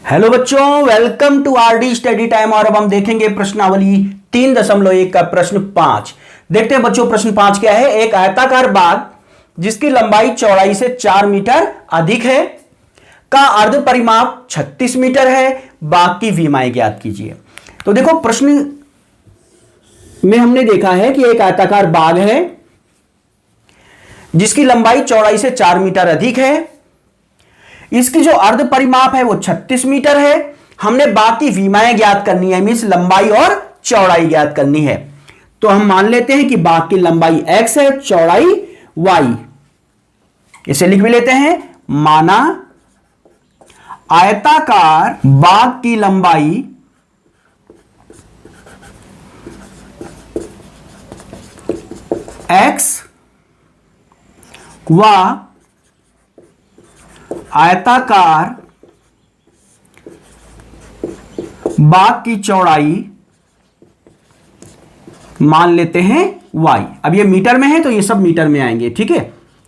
Hello बच्चों, welcome to RD study time. और अब हम देखेंगे प्रश्नावली 3.1 का प्रश्न 5। देखते हैं बच्चों प्रश्न 5 क्या है। एक आयताकार बाग जिसकी लंबाई चौड़ाई से 4 मीटर अधिक है का अर्ध परिमाप 36 मीटर है। बाग की विमाएं ज्ञात कीजिए। तो देखो प्रश्न में हमने देखा है कि एक आयताकार बाग है जिसकी लंबाई चौड़ाई से 4 मीटर अधिक है। इसकी जो अर्ध परिमाप है वो 36 मीटर है। हमने बाग की विमाएं ज्ञात करनी है, मीन्स लंबाई और चौड़ाई ज्ञात करनी है। तो हम मान लेते हैं कि बाग की लंबाई x है, चौड़ाई y। इसे लिख भी लेते हैं। माना आयताकार बाग की लंबाई x व आयताकार बाग की चौड़ाई मान लेते हैं y। अब ये मीटर में है तो ये सब मीटर में आएंगे, ठीक है।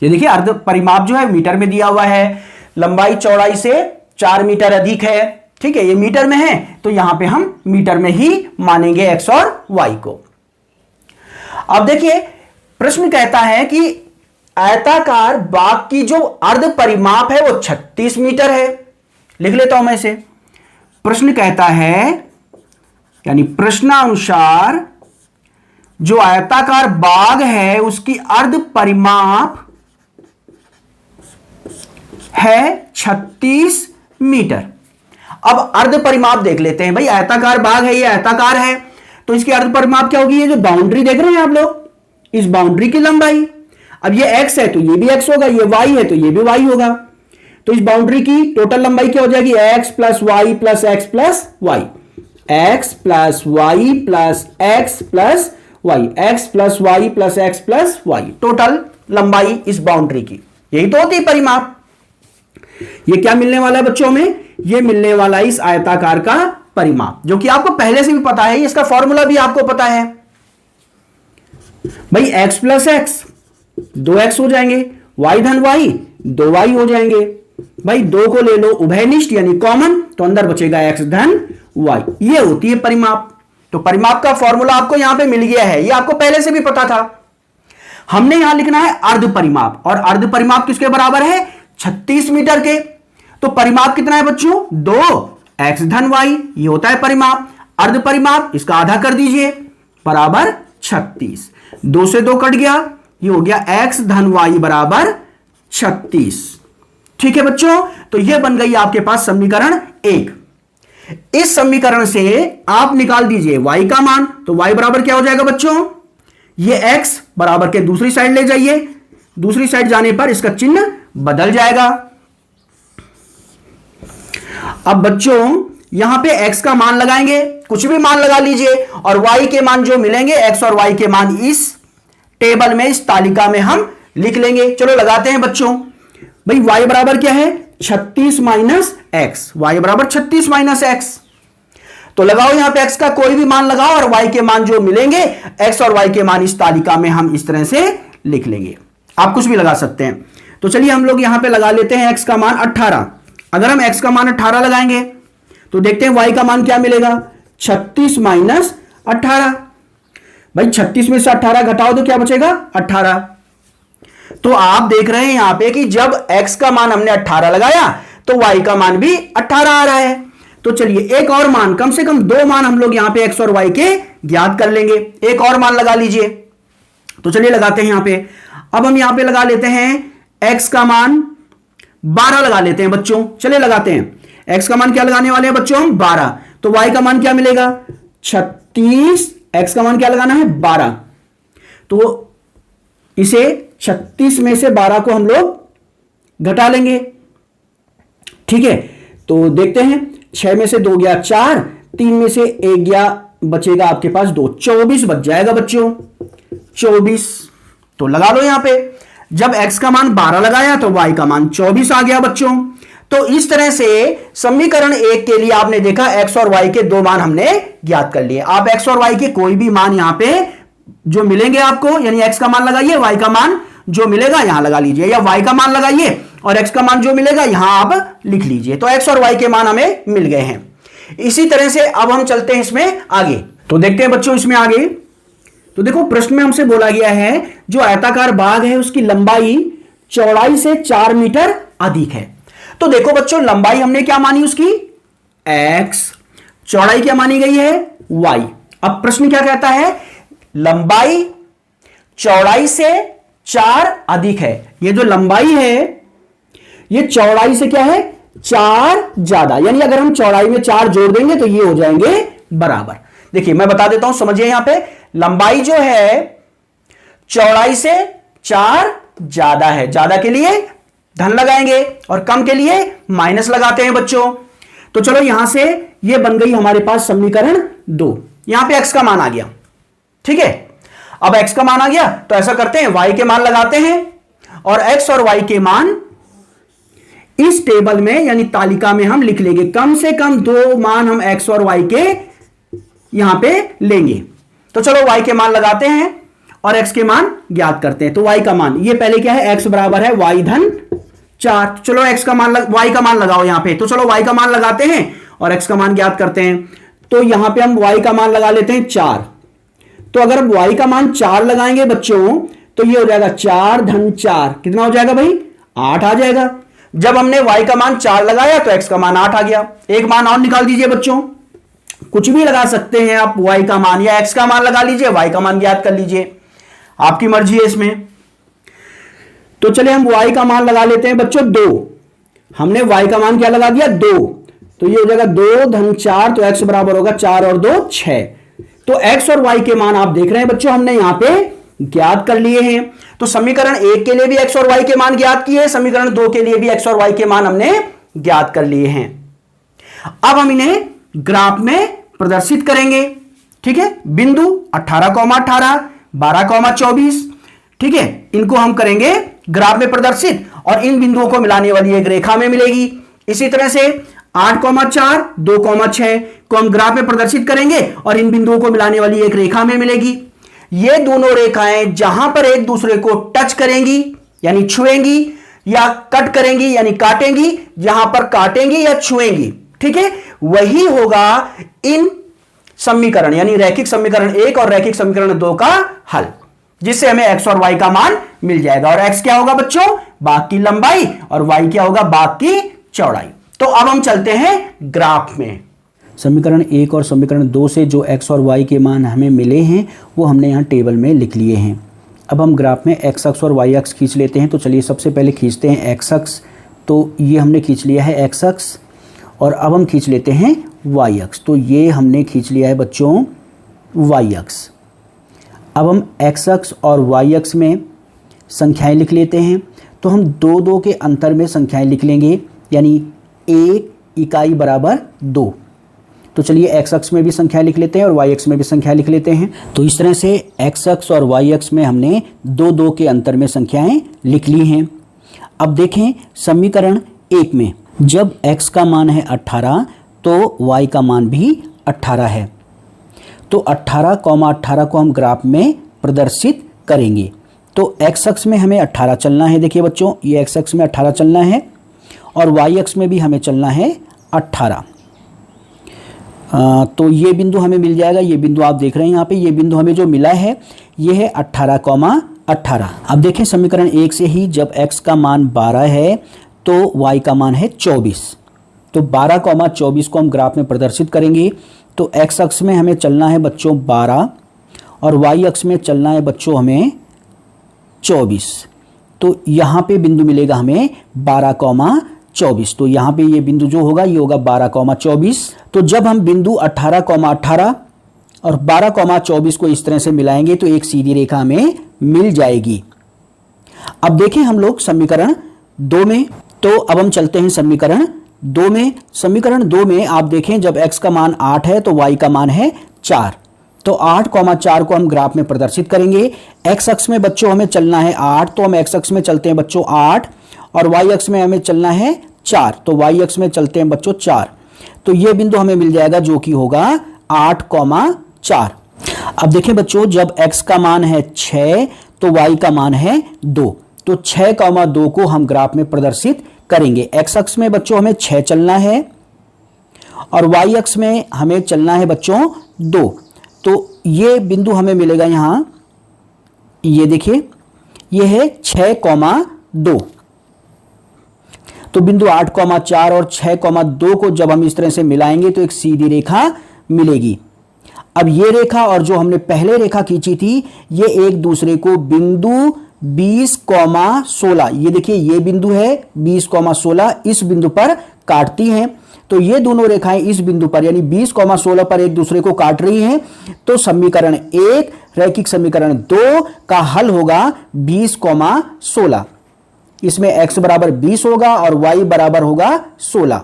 ये देखिए अर्ध परिमाप जो है मीटर में दिया हुआ है, लंबाई चौड़ाई से 4 मीटर अधिक है, ठीक है। ये मीटर में है तो यहां पे हम मीटर में ही मानेंगे x और y को। अब देखिए प्रश्न कहता है कि आयताकार बाग की जो अर्ध परिमाप है वो 36 मीटर है। लिख लेता हूं मैं इसे। प्रश्न कहता है यानी प्रश्नानुसार जो आयताकार बाग है उसकी अर्ध परिमाप है 36 मीटर। अब अर्ध परिमाप देख लेते हैं भाई। आयताकार बाग है, ये आयताकार है तो इसकी अर्ध परिमाप क्या होगी। ये जो बाउंड्री देख रहे हैं आप लोग, इस बाउंड्री की लंबाई। अब ये x है तो ये भी x होगा, ये y है तो ये भी y होगा। तो इस बाउंड्री की टोटल लंबाई क्या हो जाएगी, x plus y plus x plus y, x plus y plus x plus y, x plus y plus x plus y, total लंबाई इस बाउंड्री की। यही तो होती है परिमाप। ये क्या मिलने वाला है बच्चों में, ये मिलने वाला है इस आयताकार का परिमाप, जो कि आपको पहले से भी पता है। इसका फॉर्मूला भी आपको पता है भाई। x प्लस एक्स 2x हो जाएंगे, y धन y 2y हो जाएंगे। भाई 2 को ले लो उभयनिष्ठ यानी कॉमन, तो अंदर बचेगा x धन y। ये होती है परिमाप। तो परिमाप का फॉर्मूला आपको यहां पे मिल गया है, ये आपको पहले से भी पता था। हमने यहां लिखना है अर्ध परिमाप, और अर्ध परिमाप किसके बराबर है, 36 मीटर के। तो परिमाप कितना है बच्चों, 2x धन y, ये होता है परिमाप। अर्ध परिमाप इसका आधा कर दीजिए बराबर 36, 2 से 2 कट गया, ये हो गया x धन y बराबर 36। ठीक है बच्चों, तो यह बन गई आपके पास समीकरण 1। इस समीकरण से आप निकाल दीजिए y का मान। तो y बराबर क्या हो जाएगा बच्चों, ये x बराबर के दूसरी साइड ले जाइए, दूसरी साइड जाने पर इसका चिन्ह बदल जाएगा। अब बच्चों यहां पे x का मान लगाएंगे, कुछ भी मान लगा लीजिए, और y के मान जो मिलेंगे, x और y के मान इस टेबल में, इस तालिका में हम लिख लेंगे। चलो लगाते हैं बच्चों। भाई y बराबर क्या है, 36 माइनस एक्स, y बराबर 36 माइनस एक्स। तो लगाओ यहां पे x का कोई भी मान लगाओ, और y के मान जो मिलेंगे, x और y के मान इस तालिका में हम इस तरह से लिख लेंगे। आप कुछ भी लगा सकते हैं। तो चलिए हम लोग यहां पे लगा लेते हैं x का मान 18। अगर हम x का मान 18 लगाएंगे तो देखते हैं y का मान क्या मिलेगा, 36 माइनस 18। भाई 36 में से 18 घटाओ तो क्या बचेगा, 18। तो आप देख रहे हैं यहां पे कि जब x का मान हमने 18 लगाया तो y का मान भी 18 आ रहा है। तो चलिए एक और मान, कम से कम 2 मान हम लोग यहां पे x और y के ज्ञात कर लेंगे। एक और मान लगा लीजिए। तो चलिए लगाते हैं यहां पे। अब हम यहां पे लगा लेते हैं x का मान 12 लगा लेते हैं बच्चों। चलिए लगाते हैं। x का मान क्या लगाने वाले हैं बच्चों हम, 12। तो y का मान क्या मिलेगा, 36, x का मान क्या लगाना है, 12। तो इसे 36 में से 12 को हम लोग घटा लेंगे, ठीक है। तो देखते हैं, 6 में से 2 गया 4, 3 में से 1 गया, बचेगा आपके पास 2, 24 बच जाएगा बच्चों, 24। तो लगा लो यहां पे। जब x का मान 12 लगाया तो y का मान 24 आ गया बच्चों। तो इस तरह से समीकरण 1 के लिए आपने देखा x और y के 2 मान हमने ज्ञात कर लिए। आप x और y के कोई भी मान यहां पे जो मिलेंगे आपको, यानी x का मान लगाइए, y का मान जो मिलेगा यहां लगा लीजिए, या y का मान लगाइए और x का मान जो मिलेगा यहां आप लिख लीजिए। तो x और y के मान हमें मिल गए हैं। इसी तरह से अब हम चलते हैं इसमें आगे। तो देखते हैं बच्चों इसमें आगे। तो देखो प्रश्न में हमसे बोला गया है जो आयताकार बाग है उसकी लंबाई चौड़ाई से 4 मीटर अधिक है। तो देखो बच्चों लंबाई हमने क्या मानी उसकी x, चौड़ाई क्या मानी गई है y। अब प्रश्न क्या कहता है, लंबाई चौड़ाई से 4 अधिक है। ये जो लंबाई है ये चौड़ाई से क्या है 4 ज्यादा, यानी अगर हम चौड़ाई में 4 जोड़ देंगे तो ये हो जाएंगे बराबर। देखिए मैं बता देता हूं, समझिए यहां पे लंबाई जो है चौड़ाई से 4 ज्यादा है, ज्यादा के लिए धन लगाएंगे और कम के लिए माइनस लगाते हैं बच्चों। तो चलो यहां से ये बन गई हमारे पास समीकरण 2। यहां पे x का मान आ गया, ठीक है। अब x का मान आ गया तो ऐसा करते हैं y के मान लगाते हैं और x और y के मान इस टेबल में यानी तालिका में हम लिख लेंगे। कम से कम 2 मान हम x और y के यहां पे लेंगे। तो चलो y के मान लगाते हैं और x के मान ज्ञात करते हैं। तो y का मान, ये पहले क्या है x बराबर है y धन 4। चलो y का मान लगाओ यहां पे। तो चलो y का मान लगाते हैं और x का मान ज्ञात करते हैं। तो यहां पे हम y का मान लगा लेते हैं 4। तो अगर हम y का मान 4 लगाएंगे बच्चों तो ये हो जाएगा 4 धन 4, कितना हो जाएगा भाई 8 आ जाएगा। जब हमने y का मान 4 लगाया तो x का मान 8 आ गया। एक मान और निकाल दीजिए बच्चों, कुछ भी लगा सकते हैं आप, y का मान या x का मान लगा लीजिए, y का मान ज्ञात कर लीजिए, आपकी मर्जी है इसमें। तो चलिए हम y का मान लगा लेते हैं बच्चों 2। हमने y का मान क्या लगा दिया 2, तो ये हो जाएगा 2 धन 4, तो x बराबर होगा 4 और 2 6। तो x और y के मान आप देख रहे हैं बच्चों हमने यहां पे ज्ञात कर लिए हैं। तो समीकरण 1 के लिए भी x और y के मान ज्ञात किए, समीकरण 2 के लिए भी x और y के मान हमने ज्ञात कर लिए हैं। अब हम इन्हें ग्राफ में प्रदर्शित करेंगे, ठीक है। बिंदु 18,18, 12,24, ठीक है, इनको हम करेंगे ग्राफ में प्रदर्शित और इन बिंदुओं को मिलाने वाली एक रेखा में मिलेगी। इसी तरह से 8,4, 2,6 को हम ग्राफ में प्रदर्शित करेंगे और इन बिंदुओं को मिलाने वाली एक रेखा में मिलेगी। ये दोनों रेखाएं जहां पर एक दूसरे को टच करेंगी यानी छुएंगी, या कट करेंगी यानी काटेंगी, जहां पर काटेंगी या छुएंगी, ठीक है, वही होगा इन समीकरण यानी रैखिक समीकरण 1 और रैखिक समीकरण 2 का हल, जिससे हमें x और y का मान मिल जाएगा। और x क्या होगा बच्चों बाग की लंबाई और y क्या होगा बाग की चौड़ाई। तो अब हम चलते हैं ग्राफ में। समीकरण 1 और समीकरण 2 से जो x और y के मान हमें मिले हैं वो हमने यहाँ टेबल में लिख लिए हैं। अब हम ग्राफ में x अक्ष और y अक्ष खींच लेते हैं। तो चलिए सबसे पहले खींचते हैं x अक्ष। तो ये हमने खींच लिया है x अक्ष और अब हम खींच लेते हैं y अक्ष। तो ये हमने खींच लिया है बच्चों y अक्ष। अब हम x अक्ष और y अक्ष में संख्याएं लिख लेते हैं। तो हम 2 के अंतर में संख्याएं लिख लेंगे, यानी 1 इकाई बराबर 2। तो चलिए x अक्ष में भी संख्या लिख लेते हैं और y अक्ष में भी संख्या लिख लेते हैं। तो इस तरह से x अक्ष और y अक्ष में हमने 2 के अंतर में संख्याएं लिख ली हैं। अब देखें समीकरण 1 में जब x का मान है 18 तो y का मान भी 18 है। तो 18,18 को हम ग्राफ में प्रदर्शित करेंगे। तो x अक्ष में हमें 18 चलना है। देखिए बच्चों ये x अक्ष में 18 चलना है और y अक्ष में भी हमें चलना है 18। तो ये बिंदु हमें मिल जाएगा। ये बिंदु आप देख रहे हैं यहाँ पे, ये बिंदु हमें जो मिला है ये है 18,18। अब देखें समीकरण 1 से ही जब x का मान 12 है तो y का मान है 24। तो 12,24 को हम ग्राफ में प्रदर्शित करेंगे। तो x अक्ष में हमें चलना है बच्चों 12 और y अक्ष में चलना है बच्चों हमें 24। तो यहाँ पे बिंदु मिलेगा हमें 12,24। तो यहाँ पे ये बिंदु जो होगा ये होगा 12,24। तो जब हम बिंदु 18,18 और 12,24 को इस तरह से मिलाएंगे तो एक सीधी रेखा हमें मिल जाएगी। अब देखें हम लोग समीकरण 2 में। तो अब हम चलते हैं समीकरण 2 में। समीकरण 2 में आप देखें जब x का मान 8 है तो y का मान है 4। तो 8,4 को हम ग्राफ में प्रदर्शित करेंगे। x अक्ष में बच्चों हमें चलना है 8, तो हम x अक्ष में चलते हैं बच्चों 8 और y अक्ष में हमें चलना है 4, तो y अक्ष में चलते हैं बच्चों 4। तो ये बिंदु हमें मिल जाएगा जो कि होगा 8,4। अब देखें बच्चों जब x का मान है 6 तो y का मान है 2। तो 6,2 को हम ग्राफ में प्रदर्शित करेंगे। x अक्ष में बच्चों हमें 6 चलना है और y अक्ष में हमें चलना है बच्चों 2। तो ये बिंदु हमें मिलेगा यहां, ये देखिए, ये है 6,2। तो बिंदु 8,4 और 6,2 को जब हम इस तरह से मिलाएंगे तो एक सीधी रेखा मिलेगी। अब ये रेखा और जो हमने पहले रेखा खींची थी, ये एक दूसरे को बिंदु 20,16, ये देखिए ये बिंदु है 20,16, इस बिंदु पर काटती हैं। तो ये दोनों रेखाएं इस बिंदु पर यानी 20,16 पर एक दूसरे को काट रही हैं। तो समीकरण 1 रैखिक समीकरण 2 का हल होगा 20,16। इसमें x बराबर 20 होगा और y बराबर होगा 16।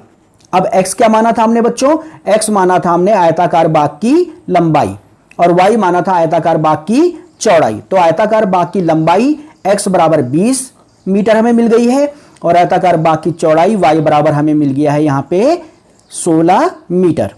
अब x क्या माना था हमने बच्चों? x माना था हमने आयताकार बाग की लंबाई और y माना था आयताकार बाग की चौड़ाई। तो आयताकार बाग की लंबाई x बराबर 20 मीटर हमें मिल गई है और आयताकार बाग की चौड़ाई y बराबर हमें मिल गया है यहां पे 16 मीटर।